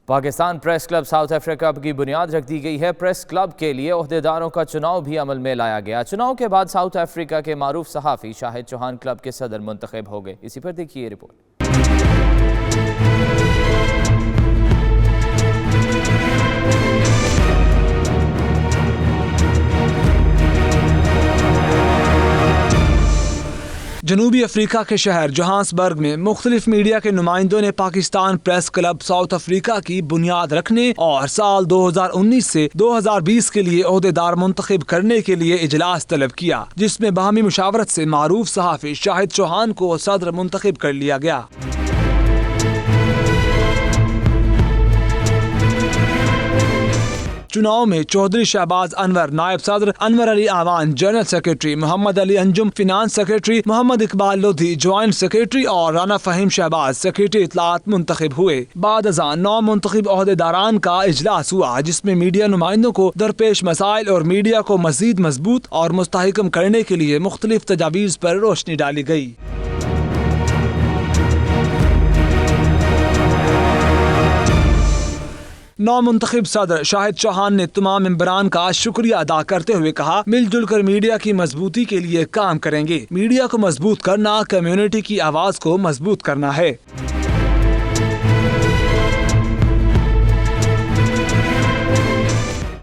Pakistan press club South Africa کی بنیاد رکھ دی گئی ہے۔ پریس کلب کے لیے عہدیداروں کا چناؤ بھی عمل میں لایا گیا۔ چناؤ کے بعد ساؤتھ افریقہ کے معروف صحافی شاہد چوہان کلب کے صدر منتخب ہو گئے۔ اسی پر دیکھیے یہ رپورٹ۔ جنوبی افریقہ کے شہر جوہانسبرگ میں مختلف میڈیا کے نمائندوں نے Pakistan press club South Africa کی بنیاد رکھنے اور سال 2019 سے 2020 کے لیے عہدیدار منتخب کرنے کے لیے اجلاس طلب کیا، جس میں باہمی مشاورت سے معروف صحافی شاہد چوہان کو صدر منتخب کر لیا گیا۔ چناؤ میں چودھری شہباز انور نائب صدر، انور علی آوان جنرل سیکرٹری، محمد علی انجم فینانس سیکرٹری، محمد اقبال لودھی جوائنٹ سیکرٹری اور رانا فہیم شہباز سیکرٹری اطلاعات منتخب ہوئے۔ بعد ازاں 9 منتخب عہدیداران کا اجلاس ہوا، جس میں میڈیا نمائندوں کو درپیش مسائل اور میڈیا کو مزید مضبوط اور مستحکم کرنے کے لیے مختلف تجاویز پر روشنی ڈالی گئی۔ نو منتخب صدر شاہد چوہان نے تمام ممبران کا شکریہ ادا کرتے ہوئے کہا، مل جل کر میڈیا کی مضبوطی کے لیے کام کریں گے۔ میڈیا کو مضبوط کرنا کمیونٹی کی آواز کو مضبوط کرنا ہے۔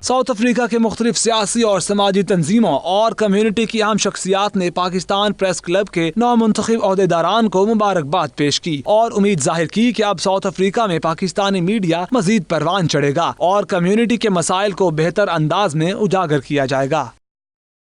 ساؤتھ افریقہ کے مختلف سیاسی اور سماجی تنظیموں اور کمیونٹی کی اہم شخصیات نے پاکستان پریس کلب کے 9 منتخب عہدیداران کو مبارکباد پیش کی اور امید ظاہر کی کہ اب ساؤتھ افریقہ میں پاکستانی میڈیا مزید پروان چڑھے گا اور کمیونٹی کے مسائل کو بہتر انداز میں اجاگر کیا جائے گا۔